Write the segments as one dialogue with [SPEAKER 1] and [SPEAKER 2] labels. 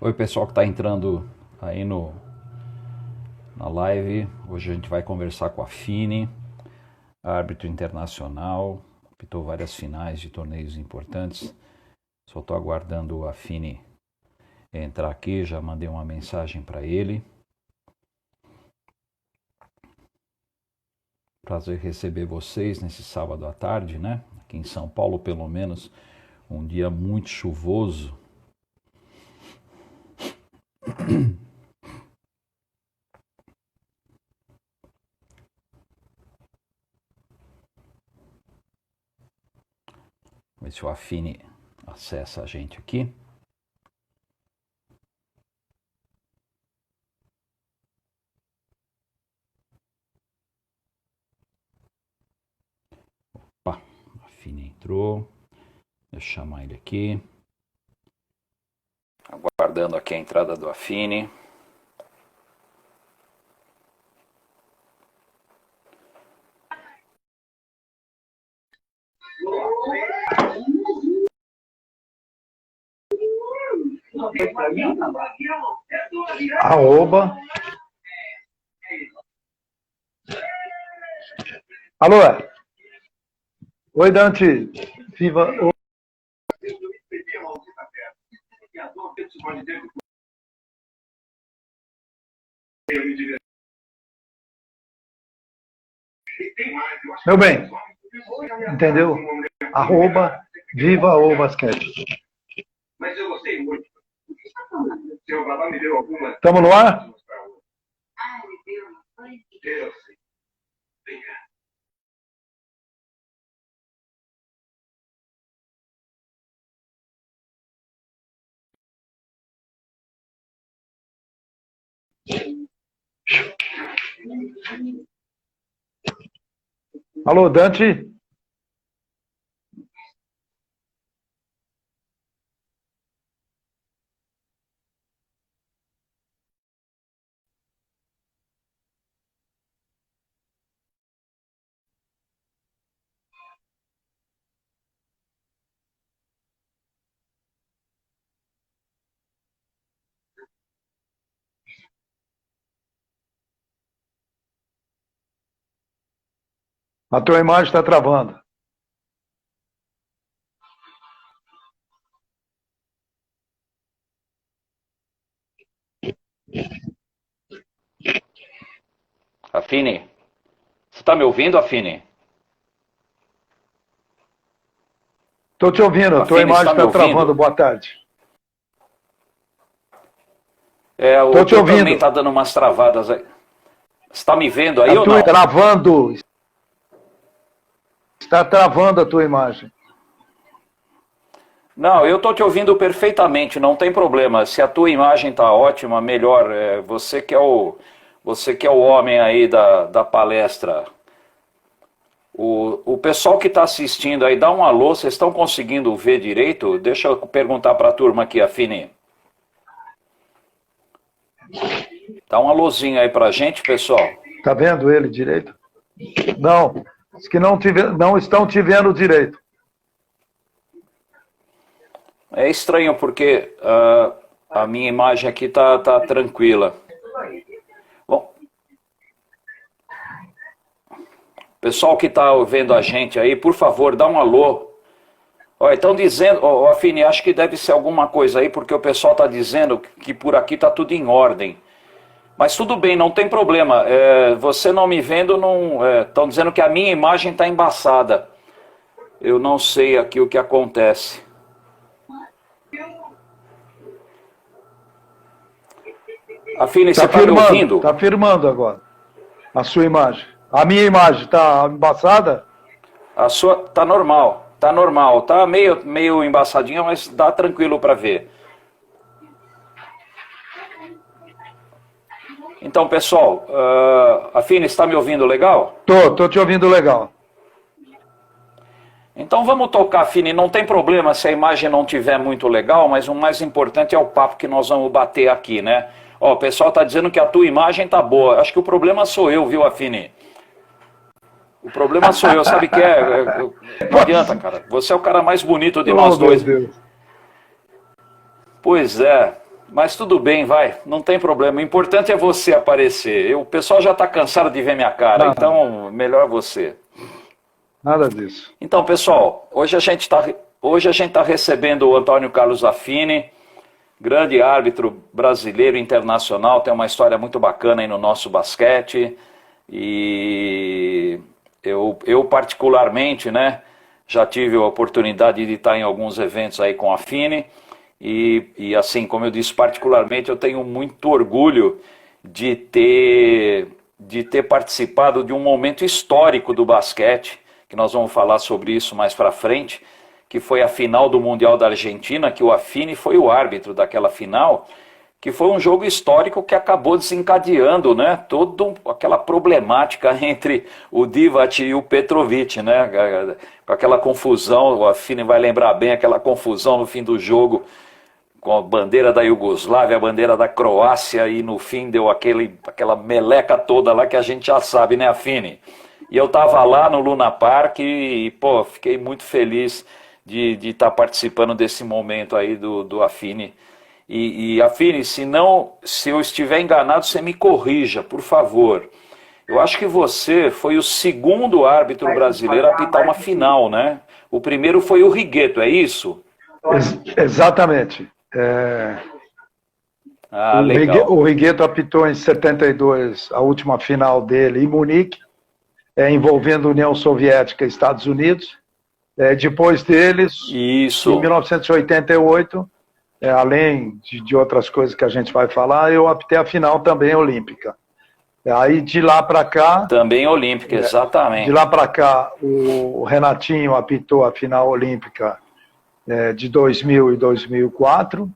[SPEAKER 1] Oi, pessoal que está entrando aí na live. Hoje a gente vai conversar com a Fini, árbitro internacional, apitou várias finais de torneios importantes. Só estou aguardando a Fini entrar aqui, já mandei uma mensagem para ele. Prazer receber vocês nesse sábado à tarde, né? Aqui em São Paulo, pelo menos, um dia muito chuvoso. Vamos ver se o Afine acessa a gente aqui. Opa, a Afine entrou. Deixa eu chamar ele aqui. Aguardando aqui a entrada do Afine.
[SPEAKER 2] Arroba. Alô? Oi, Dante. Viva. Meu bem, entendeu? Arroba Viva o Basquete. Mas eu gostei muito. Seu babá me deu alguma. Estamos no ar? Ah, me deu. Eu sei. Vem cá. Alô, Dante? A tua imagem está travando.
[SPEAKER 1] Afine, você está me ouvindo, Afine?
[SPEAKER 2] Estou te ouvindo, a tua imagem está travando. Boa tarde.
[SPEAKER 1] O teu também está dando umas travadas aí. Você está me vendo aí ou não?
[SPEAKER 2] Travando. Está travando a tua imagem.
[SPEAKER 1] Não, eu estou te ouvindo perfeitamente, não tem problema. Se a tua imagem está ótima, melhor. Você que é o homem aí da palestra. O pessoal que está assistindo aí, dá um alô, vocês estão conseguindo ver direito? Deixa eu perguntar para a turma aqui, Afine. Dá um alôzinho aí para a gente, pessoal.
[SPEAKER 2] Está vendo ele direito? Não, os que não estão te vendo direito.
[SPEAKER 1] É estranho porque a minha imagem aqui tá tranquila. Bom, pessoal que está vendo a gente aí, por favor, dá um alô. Estão dizendo, Afine, acho que deve ser alguma coisa aí, porque o pessoal está dizendo que por aqui está tudo em ordem. Mas tudo bem, não tem problema. Você não me vendo, não. Estão dizendo que a minha imagem está embaçada. Eu não sei aqui o que acontece. Afine, você está me ouvindo?
[SPEAKER 2] Está firmando agora a sua imagem. A minha imagem está embaçada?
[SPEAKER 1] A sua está normal. Está normal. Está meio embaçadinha, mas dá tranquilo para ver. Então, pessoal, Afine, está me ouvindo legal?
[SPEAKER 2] Tô te ouvindo legal.
[SPEAKER 1] Então vamos tocar, Afine, não tem problema se a imagem não estiver muito legal, mas o mais importante é o papo que nós vamos bater aqui, né? O pessoal está dizendo que a tua imagem tá boa. Acho que o problema sou eu, viu, Afine? O problema sou eu, sabe o que é? Não adianta, cara. Você é o cara mais bonito de nós dois.
[SPEAKER 2] Meu Deus.
[SPEAKER 1] Pois é. Mas tudo bem, vai, não tem problema. O importante é você aparecer. O pessoal já está cansado de ver minha cara,
[SPEAKER 2] Não,
[SPEAKER 1] então melhor você.
[SPEAKER 2] nada disso.
[SPEAKER 1] Então, pessoal, hoje a gente está recebendo o Antônio Carlos Affini, grande árbitro brasileiro e internacional, tem uma história muito bacana aí no nosso basquete. E eu particularmente, né, já tive a oportunidade de estar em alguns eventos aí com a Affini. E assim, como eu disse, particularmente eu tenho muito orgulho de ter participado de um momento histórico do basquete, que nós vamos falar sobre isso mais para frente, que foi a final do Mundial da Argentina, que o Affini foi o árbitro daquela final, que foi um jogo histórico que acabou desencadeando, né, toda aquela problemática entre o Divac e o Petrovic, né, com aquela confusão. O Affini vai lembrar bem aquela confusão no fim do jogo, com a bandeira da Iugoslávia, a bandeira da Croácia, e no fim deu aquela meleca toda lá que a gente já sabe, né, Affini? E eu estava lá no Luna Park e, pô, fiquei muito feliz de estar participando desse momento aí do Affini. E Affini, se eu estiver enganado, você me corrija, por favor. Eu acho que você foi o segundo árbitro brasileiro a apitar uma final, né? O primeiro foi o Righetto, é isso?
[SPEAKER 2] Exatamente.
[SPEAKER 1] Legal.
[SPEAKER 2] O Righetto apitou em 72 a última final dele em Munique, envolvendo União Soviética e Estados Unidos. Depois deles,
[SPEAKER 1] isso.
[SPEAKER 2] Em 1988, além de outras coisas que a gente vai falar, eu apitei a final também olímpica. Aí de lá para cá...
[SPEAKER 1] Também olímpica, exatamente.
[SPEAKER 2] De lá para cá, o Renatinho apitou a final olímpica de 2000 e 2004,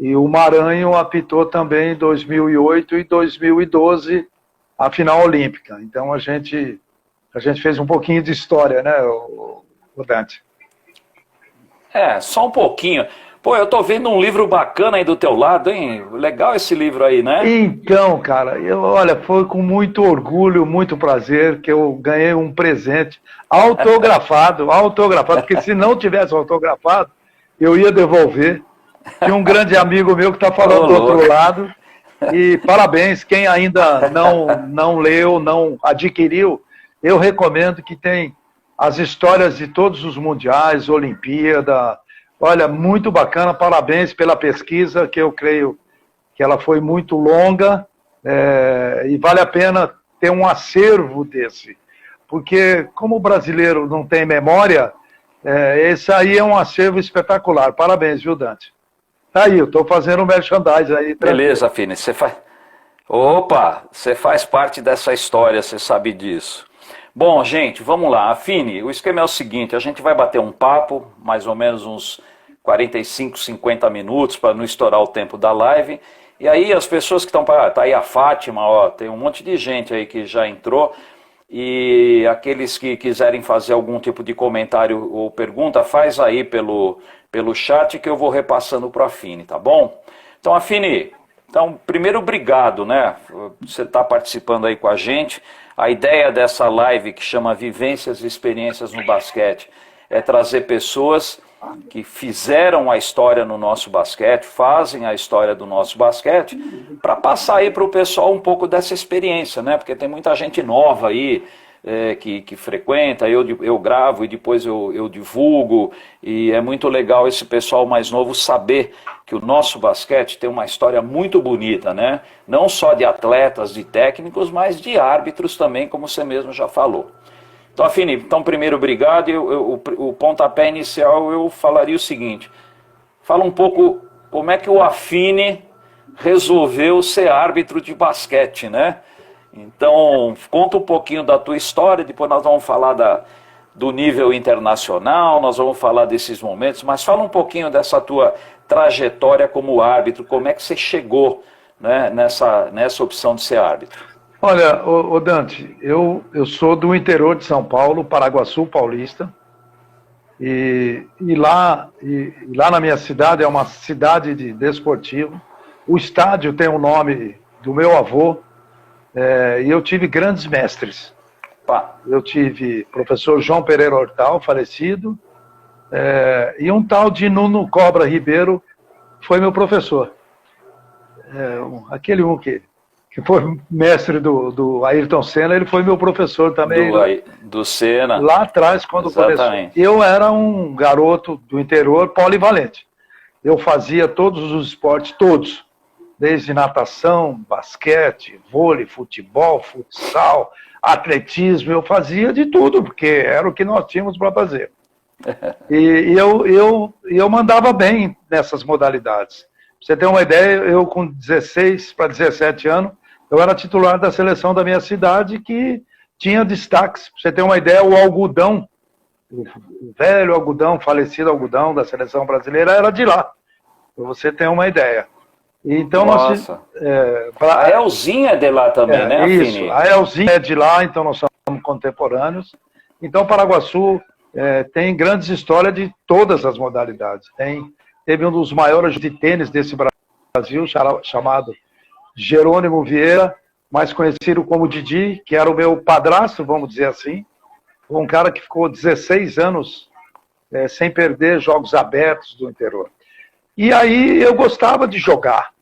[SPEAKER 2] e o Maranhão apitou também em 2008 e 2012 a final olímpica. Então a gente fez um pouquinho de história, né, o Dante?
[SPEAKER 1] Só um pouquinho. Pô, eu tô vendo um livro bacana aí do teu lado, hein? Legal esse livro aí, né?
[SPEAKER 2] Então, cara, olha, foi com muito orgulho, muito prazer que eu ganhei um presente autografado, porque se não tivesse autografado, eu ia devolver. Tinha um grande amigo meu que está falando do outro lado. E parabéns, quem ainda não leu, não adquiriu, eu recomendo, que tem as histórias de todos os mundiais, Olimpíada. Olha, muito bacana, parabéns pela pesquisa, que eu creio que ela foi muito longa, e vale a pena ter um acervo desse, porque como o brasileiro não tem memória, esse aí é um acervo espetacular. Parabéns, viu, Dante? Tá aí, eu estou fazendo um merchandising aí.
[SPEAKER 1] Beleza, Affini, Opa, você faz parte dessa história, você sabe disso. Bom, gente, vamos lá. Affini, o esquema é o seguinte, a gente vai bater um papo, mais ou menos uns 45, 50 minutos, para não estourar o tempo da live. E aí as pessoas que estão... Tá aí a Fátima, ó, tem um monte de gente aí que já entrou. E aqueles que quiserem fazer algum tipo de comentário ou pergunta, faz aí pelo chat que eu vou repassando para o Affini, tá bom? Então, Affini, primeiro, obrigado, né? Você está participando aí com a gente. A ideia dessa live, que chama Vivências e Experiências no Basquete, é trazer pessoas que fizeram a história no nosso basquete, fazem a história do nosso basquete, para passar aí para o pessoal um pouco dessa experiência, né? Porque tem muita gente nova aí, que frequenta, eu gravo e depois eu divulgo, e é muito legal esse pessoal mais novo saber que o nosso basquete tem uma história muito bonita, né? Não só de atletas, de técnicos, mas de árbitros também, como você mesmo já falou. Então, Affini, primeiro, obrigado. O pontapé inicial eu falaria o seguinte: fala um pouco como é que o Affini resolveu ser árbitro de basquete, né? Então, conta um pouquinho da tua história, depois nós vamos falar do nível internacional, nós vamos falar desses momentos, mas fala um pouquinho dessa tua trajetória como árbitro, como é que você chegou, né, nessa opção de ser árbitro.
[SPEAKER 2] Olha, Dante, eu sou do interior de São Paulo, Paraguaçu Paulista, e lá na minha cidade, é uma cidade de desportivo. O estádio tem o nome do meu avô, e eu tive grandes mestres. Eu tive professor João Pereira Hortal, falecido, e um tal de Nuno Cobra Ribeiro foi meu professor. aquele que foi mestre do Ayrton Senna, ele foi meu professor também.
[SPEAKER 1] Do Senna.
[SPEAKER 2] Lá atrás, quando começou. Eu era um garoto do interior polivalente. Eu fazia todos os esportes, todos. Desde natação, basquete, vôlei, futebol, futsal, atletismo. Eu fazia de tudo, porque era o que nós tínhamos para fazer. E eu mandava bem nessas modalidades. Pra você ter uma ideia, eu com 16 para 17 anos, eu era titular da seleção da minha cidade, que tinha destaques. Pra você ter uma ideia, o algodão, o velho algodão, falecido algodão da seleção brasileira, era de lá. Pra você ter uma ideia. Então,
[SPEAKER 1] nossa. A Elzinha é de lá também, né,
[SPEAKER 2] Isso,
[SPEAKER 1] Affini?
[SPEAKER 2] a Elzinha é de lá, então nós somos contemporâneos. Então, Paraguaçu tem grandes histórias de todas as modalidades. Teve um dos maiores de tênis desse Brasil, chamado Jerônimo Vieira, mais conhecido como Didi, que era o meu padrasto, vamos dizer assim. Um cara que ficou 16 anos sem perder jogos abertos do interior. E aí eu gostava de jogar.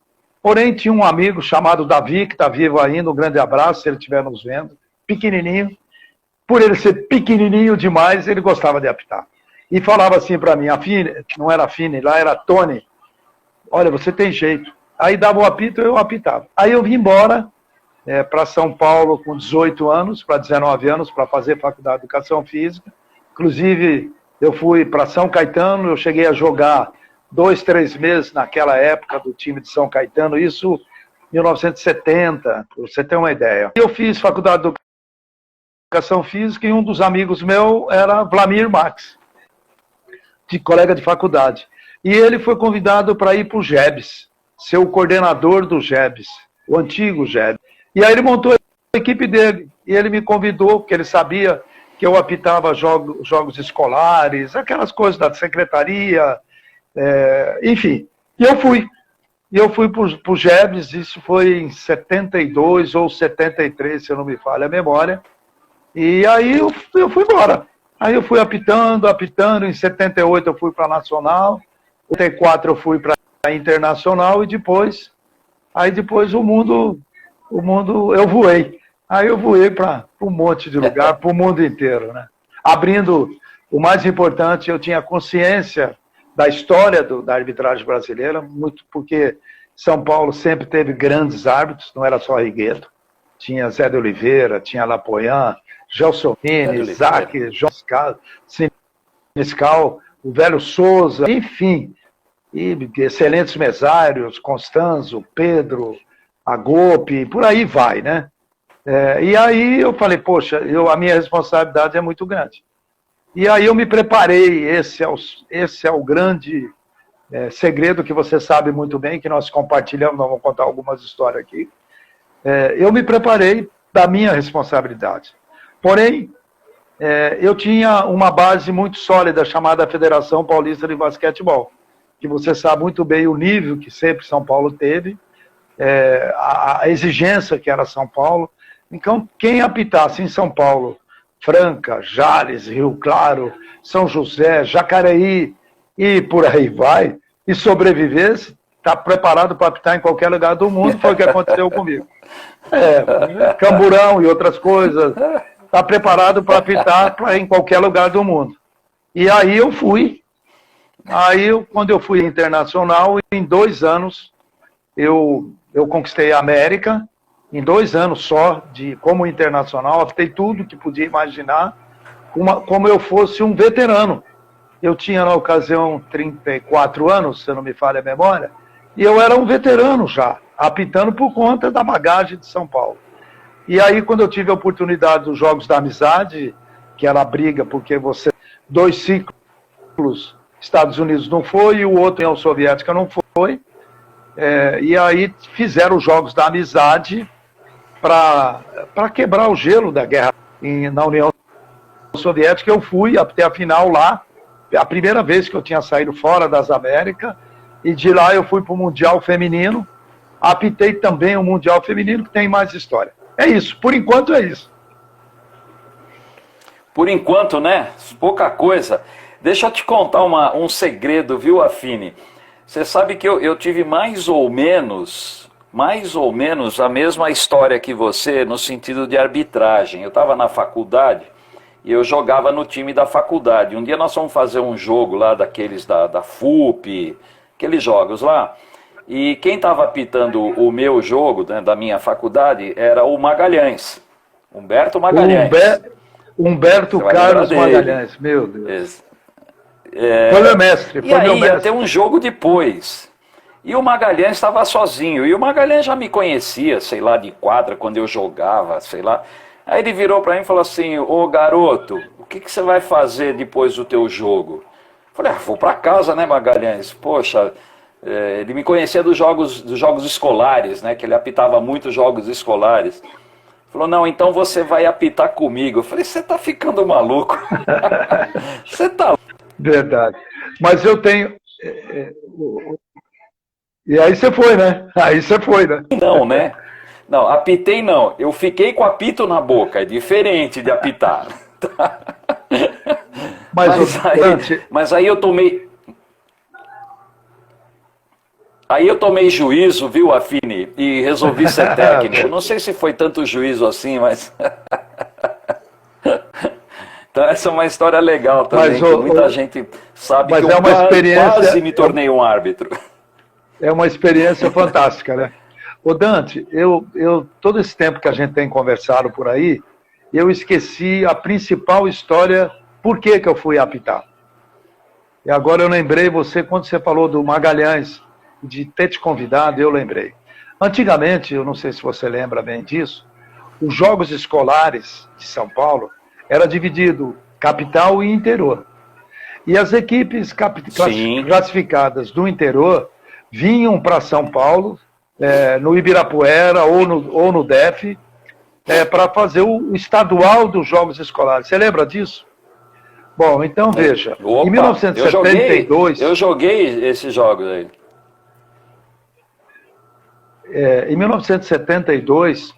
[SPEAKER 2] Porém, tinha um amigo chamado Davi, que está vivo ainda, um grande abraço, se ele estiver nos vendo, pequenininho. Por ele ser pequenininho demais, ele gostava de apitar. E falava assim para mim, não era Affini, lá era Tony, olha, você tem jeito. Aí dava o apito, eu apitava. Aí eu vim embora para São Paulo com 18 anos, para 19 anos, para fazer faculdade de Educação Física. Inclusive, eu fui para São Caetano, eu cheguei a jogar 2, 3 meses naquela época do time de São Caetano, isso em 1970, para você ter uma ideia. Eu fiz faculdade de Educação Física e um dos amigos meu era Vlamir Max, de colega de faculdade. E ele foi convidado para ir para o GEBS, ser o coordenador do GEBS, o antigo GEBS. E aí ele montou a equipe dele, e ele me convidou, porque ele sabia que eu apitava jogos escolares, aquelas coisas da secretaria, enfim. E eu fui. E eu fui para o GEBS, isso foi em 72 ou 73, se eu não me falha a memória. E aí eu fui embora. Aí eu fui apitando, em 78 eu fui para a Nacional, em 84 eu fui para a Internacional e depois o mundo eu voei. Aí eu voei para um monte de lugar, para o mundo inteiro, né? Abrindo, o mais importante, eu tinha consciência da história da arbitragem brasileira, muito porque São Paulo sempre teve grandes árbitros, não era só Righetto. Tinha Zé de Oliveira, tinha Lapoian, Gelsomini, Isaac, João Siniscal, o velho Souza, enfim, e excelentes mesários, Constanzo, Pedro, Agope, por aí vai, né? E aí eu falei, poxa, a minha responsabilidade é muito grande. E aí eu me preparei, esse é o grande segredo que você sabe muito bem, que nós compartilhamos, nós vamos contar algumas histórias aqui. Eu me preparei da minha responsabilidade. Porém, eu tinha uma base muito sólida chamada Federação Paulista de Basquetebol, que você sabe muito bem o nível que sempre São Paulo teve, a exigência que era São Paulo. Então, quem apitasse em São Paulo, Franca, Jales, Rio Claro, São José, Jacareí e por aí vai, e sobrevivesse, está preparado para apitar em qualquer lugar do mundo, foi o que aconteceu comigo. Camburão e outras coisas, está preparado para apitar em qualquer lugar do mundo. E aí eu fui. Aí, quando eu fui internacional, em 2 anos, eu conquistei a América, em 2 anos só, como internacional, apitei tudo que podia imaginar, como eu fosse um veterano. Eu tinha, na ocasião, 34 anos, se eu não me falha a memória, e eu era um veterano já, apitando por conta da bagagem de São Paulo. E aí, quando eu tive a oportunidade dos Jogos da Amizade, que era a briga, porque 2 ciclos, Estados Unidos não foi, e o outro, União Soviética, não foi, e aí fizeram os Jogos da Amizade para quebrar o gelo da guerra na União Soviética. Eu fui até a final lá, a primeira vez que eu tinha saído fora das Américas, e de lá eu fui para o Mundial Feminino, apitei também o Mundial Feminino, que tem mais história. É isso, por enquanto é isso.
[SPEAKER 1] Por enquanto, né? Pouca coisa. Deixa eu te contar um segredo, viu, Affini? Você sabe que eu tive mais ou menos mais ou menos a mesma história que você no sentido de arbitragem. Eu estava na faculdade e eu jogava no time da faculdade. Um dia nós fomos fazer um jogo lá daqueles da FUP, aqueles jogos lá. E quem estava apitando o meu jogo, né, da minha faculdade, era o Magalhães, Humberto Magalhães.
[SPEAKER 2] Humberto Carlos Magalhães, meu Deus. Foi meu mestre.
[SPEAKER 1] E aí ia ter um jogo depois. E o Magalhães estava sozinho. E o Magalhães já me conhecia, sei lá, de quadra, quando eu jogava, sei lá. Aí ele virou para mim e falou assim: ô garoto, o que você vai fazer depois do teu jogo? Eu falei: vou para casa, né, Magalhães? Poxa, ele me conhecia dos jogos escolares, né? Que ele apitava muitos jogos escolares. Falou: não, então você vai apitar comigo. Eu falei: você tá ficando maluco? Você tá...
[SPEAKER 2] Verdade. Mas eu tenho... E aí você foi, né?
[SPEAKER 1] Não, né? Não, apitei não. Eu fiquei com apito na boca. É diferente de apitar. Mas aí eu tomei... Aí eu tomei juízo, viu, Affini? E resolvi ser técnico. Não sei se foi tanto juízo assim, mas... Então essa é uma história legal também, que muita gente sabe que eu quase me tornei um árbitro.
[SPEAKER 2] É uma experiência fantástica, né? Ô Dante, todo esse tempo que a gente tem conversado por aí, eu esqueci a principal história, por que eu fui apitar. E agora eu lembrei você, quando você falou do Magalhães, de ter te convidado, eu lembrei. Antigamente, eu não sei se você lembra bem disso, os jogos escolares de São Paulo era dividido capital e interior. E as equipes classificadas do interior vinham para São Paulo, no Ibirapuera ou no DF, para fazer o estadual dos jogos escolares. Você lembra disso? Bom, então veja,
[SPEAKER 1] opa,
[SPEAKER 2] em 1972...
[SPEAKER 1] Eu joguei esses jogos aí.
[SPEAKER 2] Em 1972,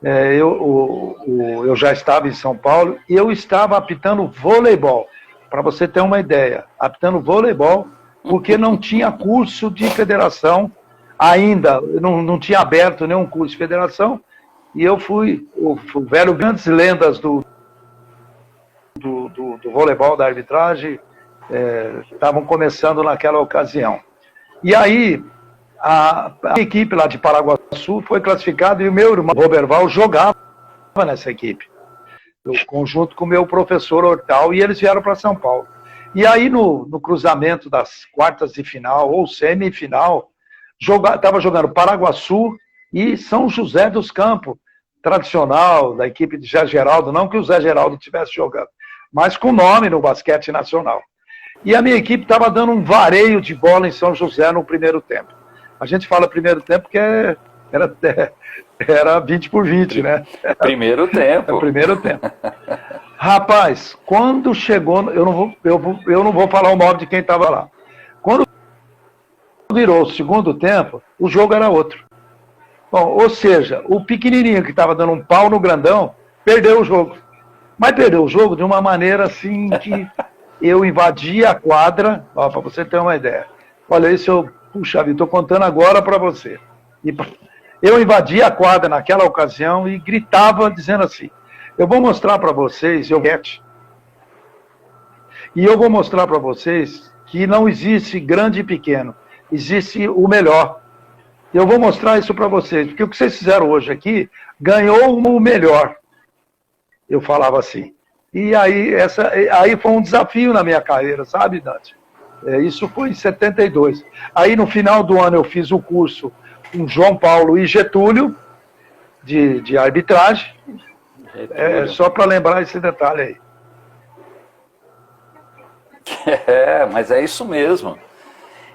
[SPEAKER 2] eu já estava em São Paulo e eu estava apitando voleibol, para você ter uma ideia, apitando voleibol, porque não tinha curso de federação ainda, não tinha aberto nenhum curso de federação, e eu fui o velho grandes lendas do voleibol, da arbitragem, estavam começando naquela ocasião. E aí, a equipe lá de Paraguaçu foi classificada e o meu irmão Roberval jogava nessa equipe, junto com o meu professor Hortal, e eles vieram para São Paulo. E aí no cruzamento das quartas de final ou semifinal, estava jogando Paraguaçu e São José dos Campos, tradicional da equipe de Zé Geraldo, não que o Zé Geraldo estivesse jogando, mas com nome no basquete nacional. E a minha equipe estava dando um vareio de bola em São José no primeiro tempo. A gente fala primeiro tempo porque era 20 por 20, né?
[SPEAKER 1] Primeiro tempo.
[SPEAKER 2] Primeiro tempo. Rapaz, quando chegou, eu não vou falar o nome de quem estava lá. Quando virou o segundo tempo, o jogo era outro. Bom, ou seja, o pequenininho que estava dando um pau no grandão, perdeu o jogo. Mas perdeu o jogo de uma maneira assim que eu invadi a quadra, para você ter uma ideia. Olha, puxa vida, estou contando agora para você. Eu invadi a quadra naquela ocasião e gritava dizendo assim: eu vou mostrar para vocês, e eu vou mostrar para vocês que não existe grande e pequeno, existe o melhor. Eu vou mostrar isso para vocês, porque o que vocês fizeram hoje aqui ganhou o melhor. Eu falava assim. E aí foi um desafio na minha carreira, sabe, Dante? Isso foi em 72. Aí no final do ano eu fiz o curso com João Paulo e Getúlio, de arbitragem. Só para lembrar esse detalhe aí.
[SPEAKER 1] Mas é isso mesmo.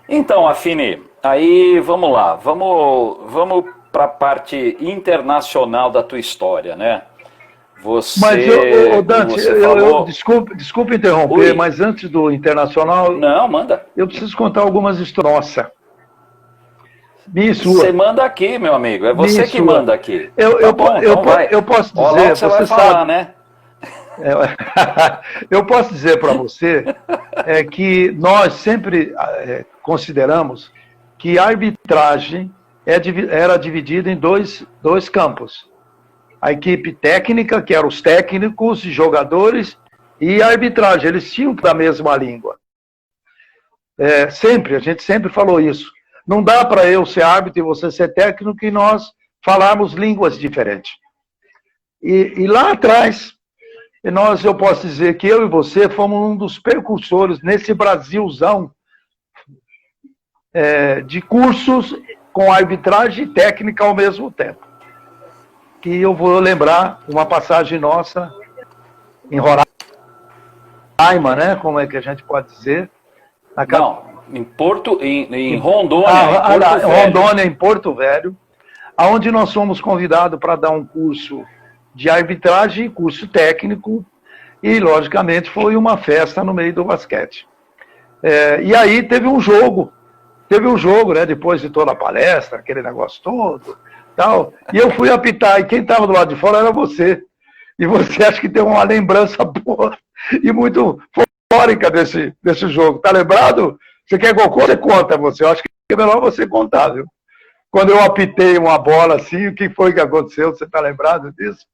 [SPEAKER 1] Então, Affini, aí vamos lá. Vamos para a parte internacional da tua história, né?
[SPEAKER 2] Mas, Dante, desculpa interromper, mas antes do internacional...
[SPEAKER 1] Não, manda.
[SPEAKER 2] Eu preciso contar algumas histórias. Nossa. Minha e sua.
[SPEAKER 1] Você manda aqui, meu amigo. É você que manda aqui.
[SPEAKER 2] Eu posso dizer...
[SPEAKER 1] Você vai falar, né?
[SPEAKER 2] Eu posso dizer para você que nós sempre consideramos que a arbitragem era dividida em dois campos. A equipe técnica, que eram os técnicos e jogadores, e a arbitragem. Eles tinham da mesma língua. A gente sempre falou isso. Não dá para eu ser árbitro e você ser técnico e nós falarmos línguas diferentes. E lá atrás, eu posso dizer que eu e você fomos um dos precursores nesse Brasilzão de cursos com arbitragem e técnica ao mesmo tempo. E eu vou lembrar uma passagem nossa em Roraima, né? Como é que a gente pode dizer?
[SPEAKER 1] Em Rondônia.
[SPEAKER 2] Rondônia, em Porto Velho, onde nós fomos convidados para dar um curso de arbitragem, curso técnico, e, logicamente, foi uma festa no meio do basquete. E aí teve um jogo, né, depois de toda a palestra, aquele negócio todo, tal, e eu fui apitar, e quem estava do lado de fora era você. E você acha que tem uma lembrança boa e muito folclórica desse jogo. Tá lembrado? Você quer gol? Você conta, você. Eu acho que é melhor você contar, viu? Quando eu apitei uma bola assim, o que foi que aconteceu? Você tá lembrado disso?